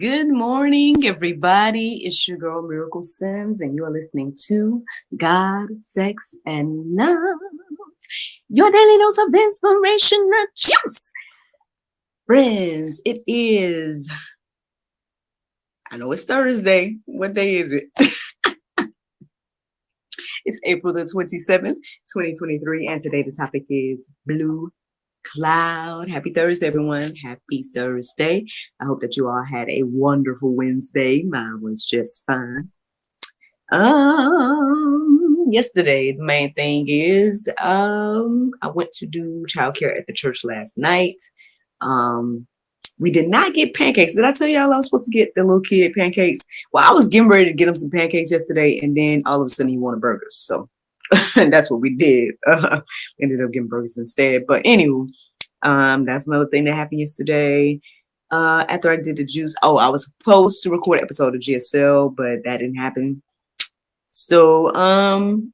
Good morning, everybody. It's your girl, Miracle Sims, and you are listening to God, Sex, and Love. Your daily dose of inspirational juice. Friends, it is, I know it's Thursday. What day is it? It's April the 27th, 2023, and today the topic is blue cloud. Happy Thursday, everyone. Happy Thursday. I hope that you all had a wonderful Wednesday. Mine was just fine. Yesterday, the main thing is I went to do childcare at the church last night. We did not get pancakes. Did I tell y'all I was supposed to get the little kid pancakes? Well, I was getting ready to get him some pancakes yesterday, and then all of a sudden he wanted burgers. So that's what we did. Ended up getting burgers instead. But anyway, that's another thing that happened yesterday. After I did the juice, I was supposed to record an episode of GSL, but that didn't happen. So,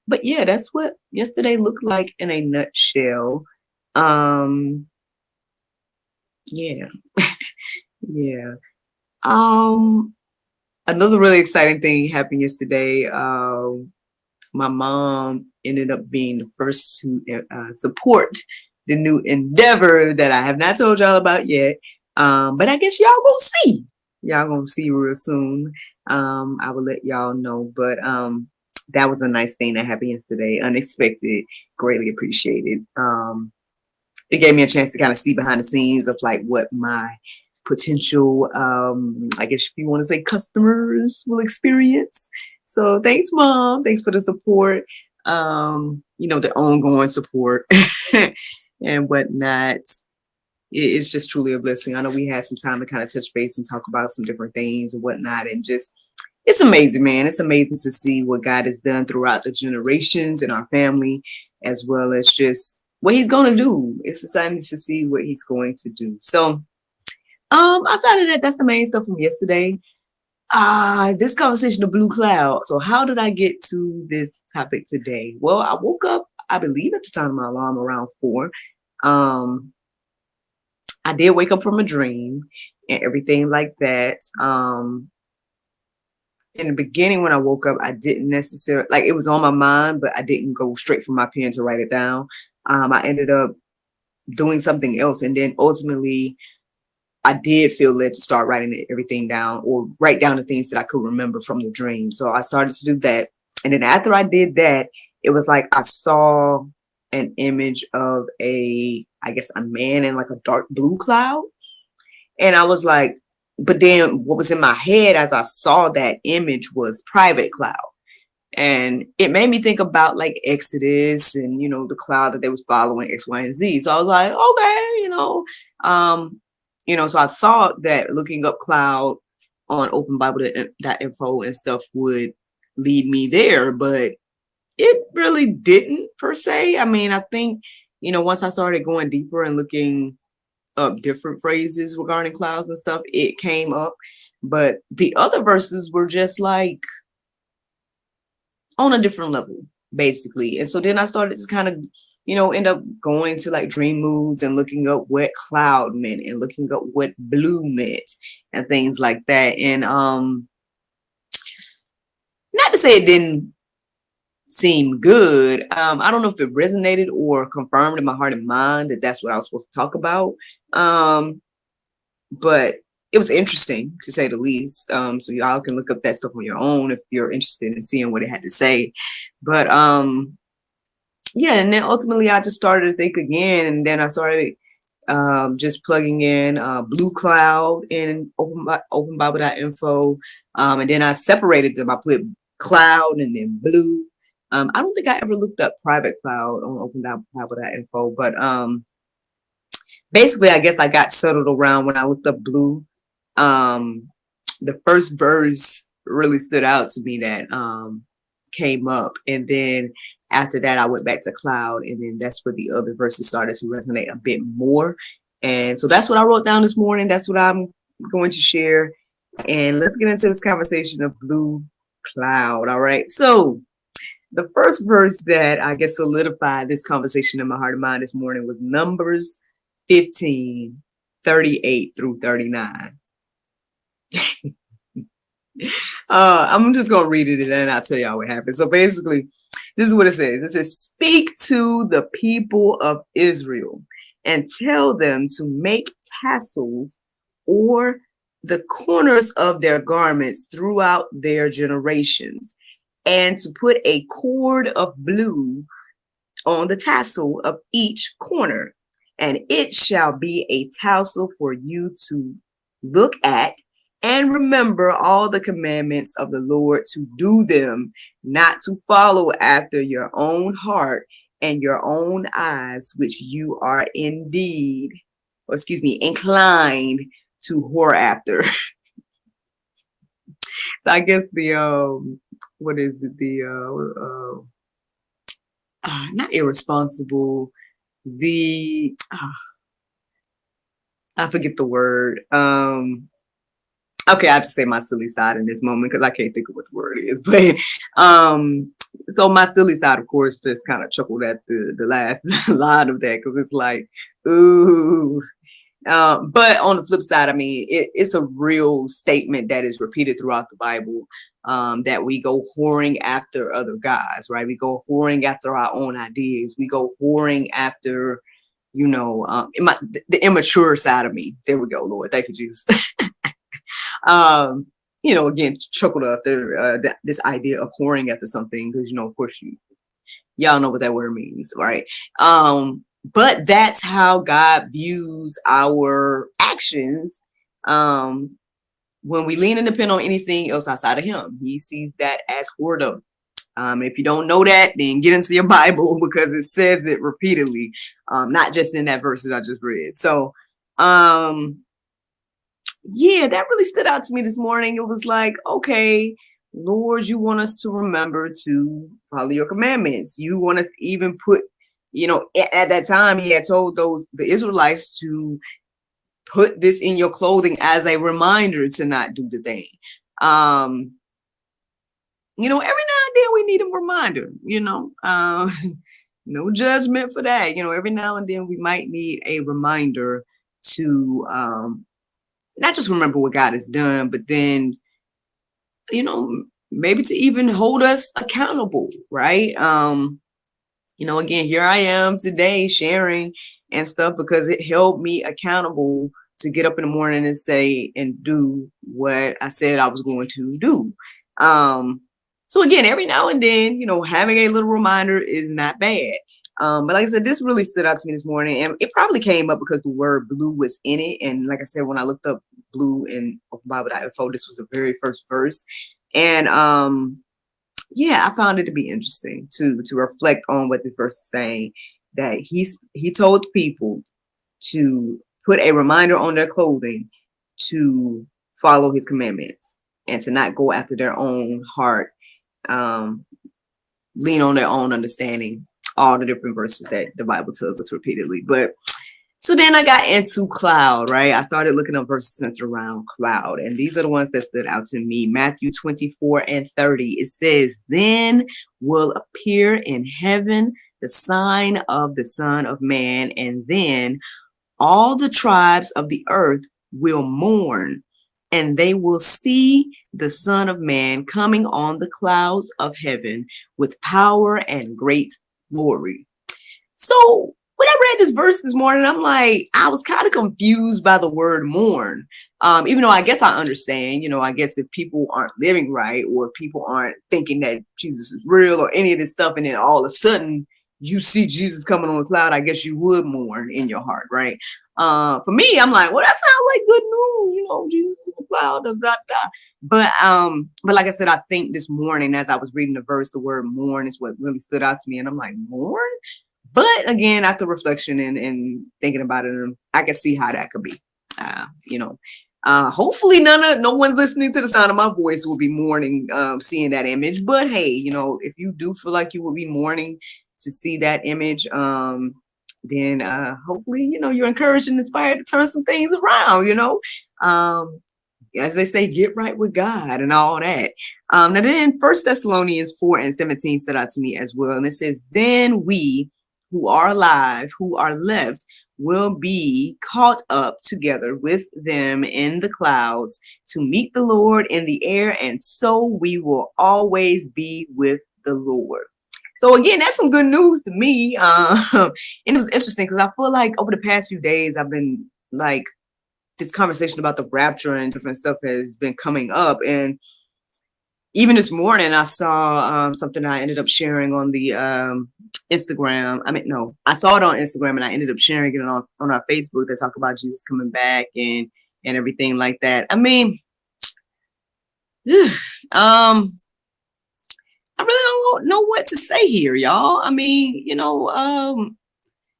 but yeah, that's what yesterday looked like in a nutshell. Yeah. Yeah. Another really exciting thing happened yesterday. My mom ended up being the first to support the new endeavor that I have not told y'all about yet. But I guess y'all gonna see. Y'all gonna see real soon. I will let y'all know. But that was a nice thing that happened yesterday. Unexpected, greatly appreciated. It gave me a chance to kind of see behind the scenes of like what my potential, I guess if you want to say customers will experience. So thanks, Mom. Thanks for the support. The ongoing support and whatnot. It's just truly a blessing. I know we had some time to kind of touch base and talk about some different things and whatnot. And just, it's amazing, man. It's amazing to see what God has done throughout the generations in our family, as well as just what he's going to do. It's exciting to see what he's going to do. So, outside of that, that's the main stuff from yesterday. This conversation of blue cloud. So how did I get to this topic today? Well, I woke up, I believe at the time of my alarm around 4. I did wake up from a dream and everything like that. In the beginning, when I woke up, I didn't necessarily, like, it was on my mind, but I didn't go straight from my pen to write it down. I ended up doing something else. And then ultimately, I did feel led to start writing everything down or write down the things that I could remember from the dream. So I started to do that. And then after I did that, it was like I saw an image of a man in like a dark blue cloud. And I was like, but then what was in my head as I saw that image was private cloud. And it made me think about like Exodus and, the cloud that they was following X, Y, and Z. So I was like, okay, so I thought that looking up cloud on openbible.info and stuff would lead me there, but it really didn't per se. I mean, I think, once I started going deeper and looking up different phrases regarding clouds and stuff, it came up. But the other verses were just like on a different level, basically. And so then I started to kind of, end up going to like dream moods and looking up what cloud meant and looking up what blue meant and things like that. And not to say it didn't seem good. I don't know if it resonated or confirmed in my heart and mind that that's what I was supposed to talk about. But it was interesting to say the least. So y'all can look up that stuff on your own if you're interested in seeing what it had to say. But yeah, and then ultimately I just started to think again, and then I started just plugging in blue cloud in openbible.info, and then I separated them. I put cloud and then blue. I don't think I ever looked up private cloud on openbible.info, but basically I guess I got settled around when I looked up blue. The first verse really stood out to me that came up, and then after that I went back to cloud, and then that's where the other verses started to resonate a bit more. And so that's what I wrote down this morning. That's what I'm going to share, and let's get into this conversation of blue cloud. All right, so the first verse that I guess solidified this conversation in my heart and mind this morning was Numbers 15:38 through 39. I'm just gonna read it and then I'll tell y'all what happened. So basically, this is what it says. It says, "Speak to the people of Israel and tell them to make tassels or the corners of their garments throughout their generations, and to put a cord of blue on the tassel of each corner, and it shall be a tassel for you to look at and remember all the commandments of the Lord to do them, not to follow after your own heart and your own eyes, which you are indeed, or excuse me, inclined to whore after." So I guess the what is it, the not irresponsible, the I forget the word. Okay, I have to say my silly side in this moment because I can't think of what the word is. But so my silly side, of course, just kind of chuckled at the last line of that because it's like, ooh. But on the flip side, I mean, it's a real statement that is repeated throughout the Bible, that we go whoring after other guys, right? We go whoring after our own ideas. We go whoring after, the immature side of me. There we go, Lord. Thank you, Jesus. Again, chuckled after this idea of whoring after something because, of course, y'all know what that word means, right? But that's how God views our actions when we lean and depend on anything else outside of Him. He sees that as whoredom. If you don't know that, then get into your Bible because it says it repeatedly, not just in that verse that I just read. So, yeah, that really stood out to me this morning. It was like, okay, Lord, you want us to remember to follow your commandments. You want us to even put, at that time, He had told the Israelites to put this in your clothing as a reminder to not do the thing. Every now and then we need a reminder, no judgment for that. Every now and then we might need a reminder to not just remember what God has done, but then, maybe to even hold us accountable, right? Again, here I am today sharing and stuff because it held me accountable to get up in the morning and say and do what I said I was going to do. So again, every now and then, having a little reminder is not bad. But like I said, this really stood out to me this morning, and it probably came up because the word blue was in it. And like I said, when I looked up blue in Bible.info, this was the very first verse. And I found it to be interesting to reflect on what this verse is saying, that he told people to put a reminder on their clothing to follow His commandments and to not go after their own heart, lean on their own understanding, all the different verses that the Bible tells us repeatedly. But so then I got into cloud, right? I started looking up verses centered around cloud, and these are the ones that stood out to me. Matthew 24:30. It says, "Then will appear in heaven the sign of the Son of Man, and then all the tribes of the earth will mourn, and they will see the Son of Man coming on the clouds of heaven with power and great glory." So when I read this verse this morning, I'm like, I was kind of confused by the word mourn. Even though I guess I understand, I guess if people aren't living right, or people aren't thinking that Jesus is real or any of this stuff, and then all of a sudden you see Jesus coming on the cloud, I guess you would mourn in your heart, right? For me, I'm like, well, that sounds like good news, Jesus on the cloud, da, da, da. But like I said, I think this morning as I was reading the verse, the word mourn is what really stood out to me. And I'm like, mourn? But again, after reflection and thinking about it, I can see how that could be. Hopefully no one's listening to the sound of my voice will be mourning, seeing that image. But hey, if you do feel like you will be mourning to see that image, then hopefully, you're encouraged and inspired to turn some things around, as they say, get right with God and all that. Now then 1 Thessalonians 4:17 stood out to me as well. And it says, "Then we who are alive, who are left, will be caught up together with them in the clouds to meet the Lord in the air, and so we will always be with the Lord. So again, that's some good news to me. And it was interesting because I feel like over the past few days, I've been like, this conversation about the rapture and different stuff has been coming up. And even this morning, I saw something I ended up sharing on the Instagram. I mean, no, I saw it on Instagram and I ended up sharing it on our Facebook that talk about Jesus coming back and everything like that. I mean, I really don't know what to say here, y'all. I mean,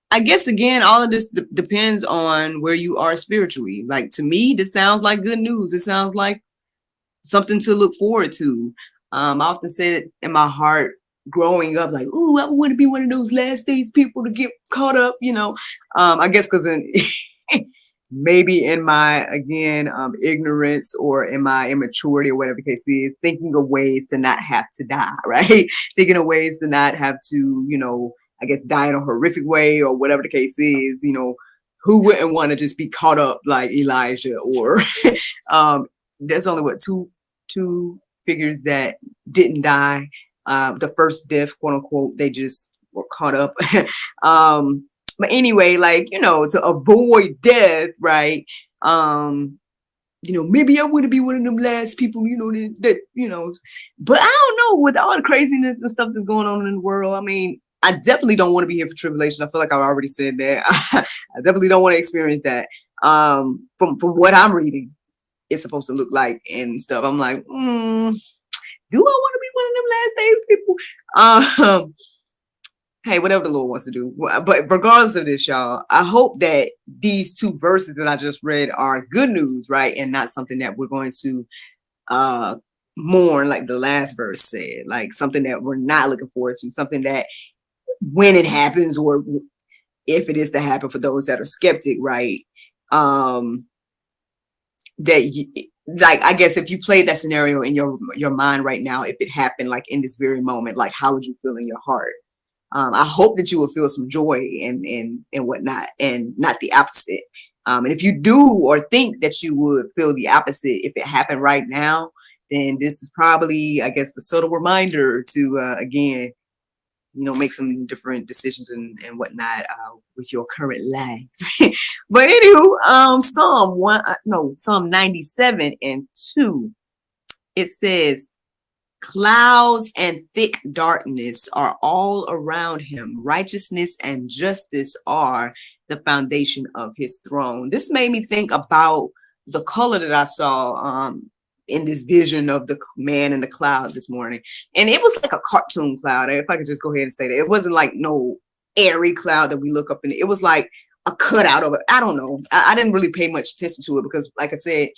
I guess again, all of this depends on where you are spiritually. Like, to me, this sounds like good news. It sounds like something to look forward to. I often said in my heart growing up, like, ooh, I want to be one of those last days people to get caught up, I guess because maybe in my, again, ignorance or in my immaturity or whatever the case is, thinking of ways to not have to die, right? Thinking of ways to not have to, I guess, die in a horrific way or whatever the case is, who wouldn't want to just be caught up like Elijah or there's only two figures that didn't die. The first death, quote unquote, they just were caught up. But anyway, like, to avoid death, right? Maybe I want to be one of them last people, that, but I don't know, with all the craziness and stuff that's going on in the world. I mean, I definitely don't want to be here for tribulation. I feel like I've already said that. I definitely don't want to experience that. From what I'm reading, it's supposed to look like and stuff. I'm like, do I want to be one of them last day people? Hey, whatever the Lord wants to do. But regardless of this, y'all, I hope that these two verses that I just read are good news, right? And not something that we're going to mourn, like the last verse said, like something that we're not looking forward to, something that when it happens or if it is to happen for those that are skeptic, right? Like, I guess if you played that scenario in your mind right now, if it happened like in this very moment, like how would you feel in your heart? I hope that you will feel some joy and whatnot, and not the opposite. And if you do or think that you would feel the opposite if it happened right now, then this is probably, I guess, the subtle reminder to again, make some different decisions and whatnot with your current life. But anywho, Psalm 97:2, it says, clouds and thick darkness are all around him. Righteousness and justice are the foundation of his throne. This made me think about the color that I saw in this vision of the man in the cloud this morning. And it was like a cartoon cloud. If I could just go ahead and say that. It wasn't like no airy cloud that we look up in. It was like a cutout of it. I don't know. I didn't really pay much attention to it because, like I said,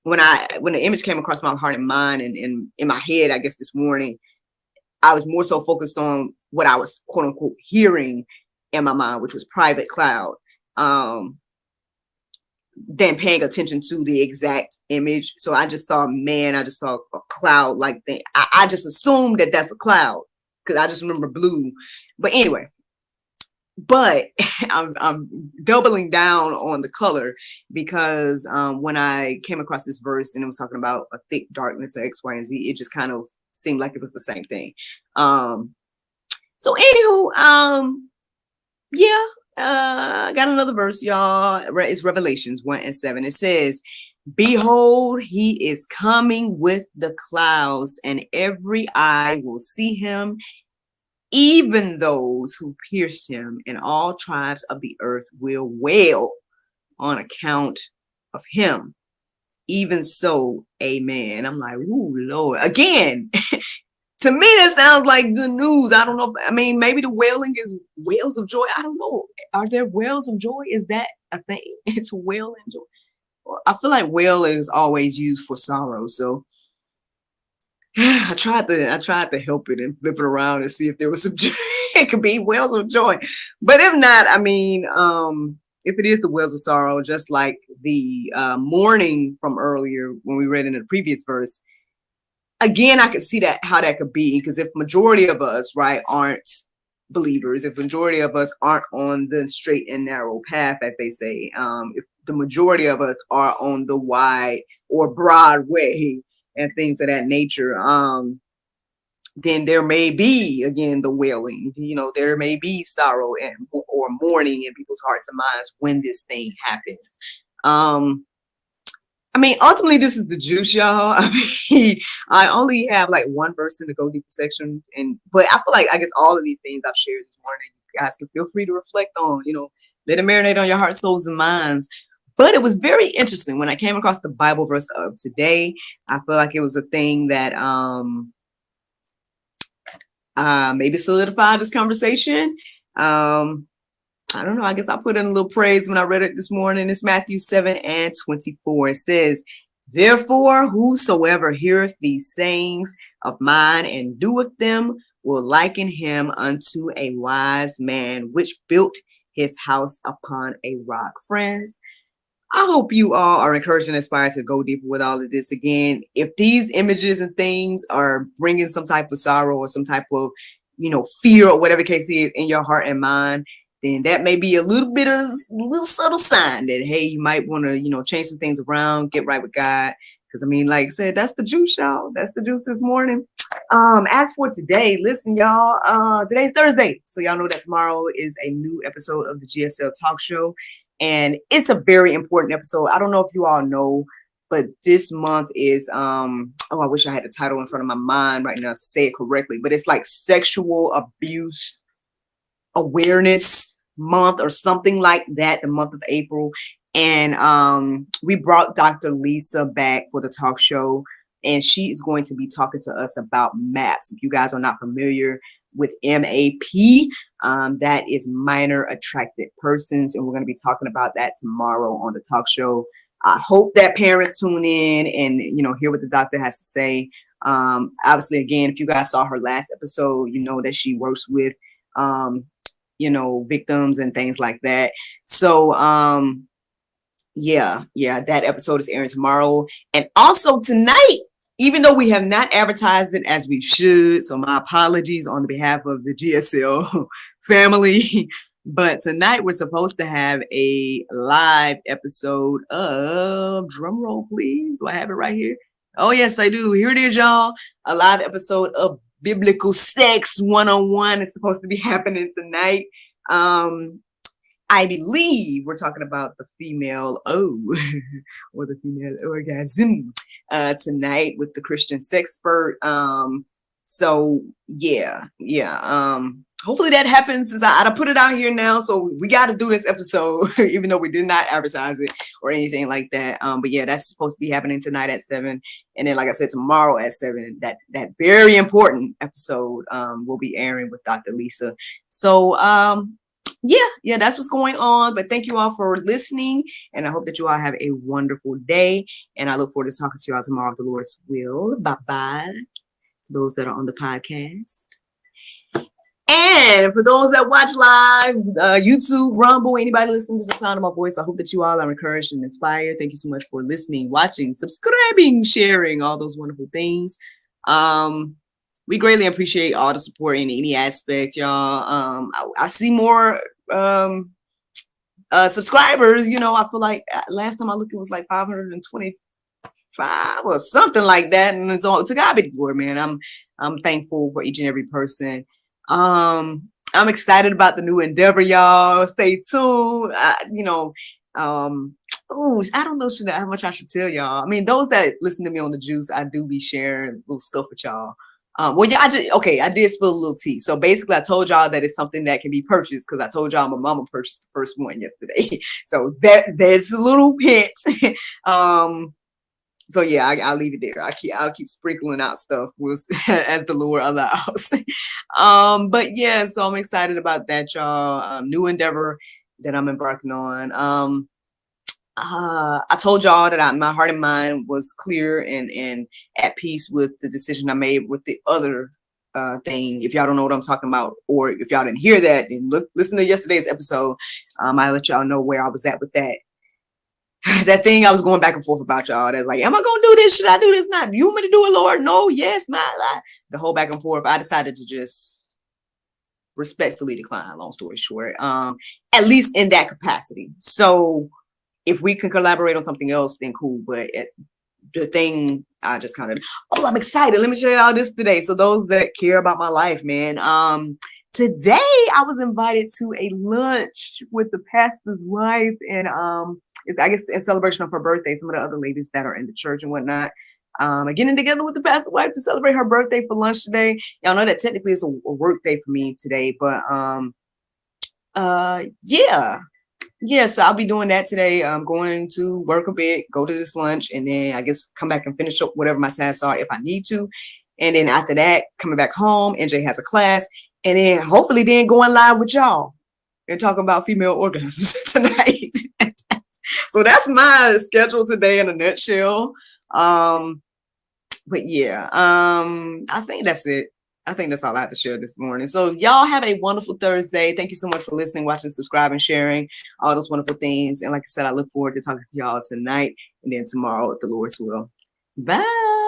when the image came across my heart and mind and in my head, I guess this morning, I was more so focused on what I was, quote unquote, hearing in my mind, which was private cloud, than paying attention to the exact image. So I just saw a cloud like thing. I just assumed that that's a cloud because I just remember blue. But anyway, but I'm doubling down on the color because when I came across this verse and it was talking about a thick darkness of X, Y, and Z, it just kind of seemed like it was the same thing. So anywho, I got another verse, y'all. It's Revelations 1:7. It says, behold, he is coming with the clouds, and every eye will see him, even those who pierced him, and all tribes of the earth will wail on account of him. Even so, amen. I'm like, ooh, Lord. Again, to me, that sounds like good news. I don't know. I mean, maybe the wailing is wails of joy. I don't know. Are there wails of joy? Is that a thing? It's wail and joy. I feel like wail is always used for sorrow. So I tried to help it and flip it around and see if there was some joy. It could be wails of joy. But if not, I mean, if it is the wails of sorrow, just like the mourning from earlier when we read in the previous verse, again, I could see that how that could be, because if majority of us, right, aren't believers, if majority of us aren't on the straight and narrow path, as they say, if the majority of us are on the wide or Broadway and things of that nature, then there may be again the wailing. There may be sorrow and or mourning in people's hearts and minds when this thing happens. I mean, ultimately, this is the juice, y'all. I only have like one verse in the Go Deeper section, but I feel like I guess all of these things I've shared this morning, you guys can feel free to reflect on. Let it marinate on your heart, souls, and minds. But it was very interesting when I came across the Bible verse of today. I feel like it was a thing that maybe solidified this conversation. I don't know. I guess I put in a little praise when I read it this morning. It's Matthew 7:24. It says, "Therefore, whosoever heareth these sayings of mine and doeth them will liken him unto a wise man, which built his house upon a rock." Friends, I hope you all are encouraged and inspired to go deeper with all of this. Again, if these images and things are bringing some type of sorrow or some type of, fear or whatever the case is in your heart and mind, then that may be a little subtle sign that, hey, you might want to, change some things around, get right with God. Because, I mean, like I said, that's the juice, y'all. That's the juice this morning. As for today, listen, y'all, today's Thursday. So y'all know that tomorrow is a new episode of the GSL Talk Show. And it's a very important episode. I don't know if you all know, but this month is, I wish I had the title in front of my mind right now to say it correctly, but it's like Sexual Abuse Awareness Month or something like that, the month of April. And we brought Dr. Lisa back for the talk show, and she is going to be talking to us about MAPS. If you guys are not familiar with MAP, that is minor attracted persons, and we're going to be talking about that tomorrow on the talk show. I hope that parents tune in and hear what the doctor has to say. Obviously, again, if you guys saw her last episode, you know that she works with victims and things like that. So yeah, that episode is airing tomorrow. And also tonight, even though we have not advertised it as we should, so my apologies on behalf of the GSL family, but tonight we're supposed to have a live episode of, drum roll please, do I have it right here? Oh yes, I do. Here it is, y'all. A live episode of Biblical Sex 101 is supposed to be happening tonight. I believe we're talking about the female or the female orgasm tonight with the Christian sexpert. So yeah. Hopefully that happens, since I put it out here now. So we got to do this episode, even though we did not advertise it or anything like that. But yeah, that's supposed to be happening tonight at 7. And then, like I said, tomorrow at 7, that very important episode will be airing with Dr. Lisa. So yeah, that's what's going on. But thank you all for listening, and I hope that you all have a wonderful day. And I look forward to talking to you all tomorrow if the Lord's will. Bye-bye to those that are on the podcast. And for those that watch live, YouTube, Rumble, anybody listening to the sound of my voice, I hope that you all are encouraged and inspired. Thank you so much for listening, watching, subscribing, sharing, all those wonderful things. We greatly appreciate all the support in any aspect, y'all. I see more subscribers. I feel like last time I looked, it was like 525 or something like that. And it's all to God be the glory, man. I'm thankful for each and every person. I'm excited about the new endeavor, y'all. Stay tuned. I don't know how much I should tell y'all. I mean, those that listen to me on the juice, I do be sharing little stuff with y'all. I did spill a little tea. So basically, I told y'all that it's something that can be purchased, because I told y'all my mama purchased the first one yesterday. So there's a little hint. So yeah, I'll leave it there. I'll keep sprinkling out stuff as the Lord allows. But yeah, so I'm excited about that, y'all. New endeavor that I'm embarking on. I told y'all that my heart and mind was clear and at peace with the decision I made with the other thing. If y'all don't know what I'm talking about, or if y'all didn't hear that, then listen to yesterday's episode. I let y'all know where I was at with that. That thing I was going back and forth about, y'all. That's like, am I gonna do this? Should I do this? Not. You want me to do it, Lord? No, yes, my. The whole back and forth. I decided to just respectfully decline. Long story short, at least in that capacity. So if we can collaborate on something else, then cool. But the thing I just kind of, oh, I'm excited. Let me share y'all this today. So those that care about my life, man. Today I was invited to a lunch with the pastor's wife, and it's, I guess, in celebration of her birthday. Some of the other ladies that are in the church and whatnot. Getting together with the pastor's wife to celebrate her birthday for lunch today. Y'all know that technically it's a work day for me today, but yeah, so I'll be doing that today. I'm going to work a bit, go to this lunch, and then I guess come back and finish up whatever my tasks are if I need to. And then after that, coming back home, NJ has a class, and then hopefully then going live with y'all and talking about female orgasms tonight. So that's my schedule today in a nutshell. But yeah, I think that's it. I think that's all I have to share this morning. So y'all have a wonderful Thursday. Thank you so much for listening, watching, subscribing, sharing, all those wonderful things. And like I said, I look forward to talking to y'all tonight and then tomorrow if the Lord's will. Bye.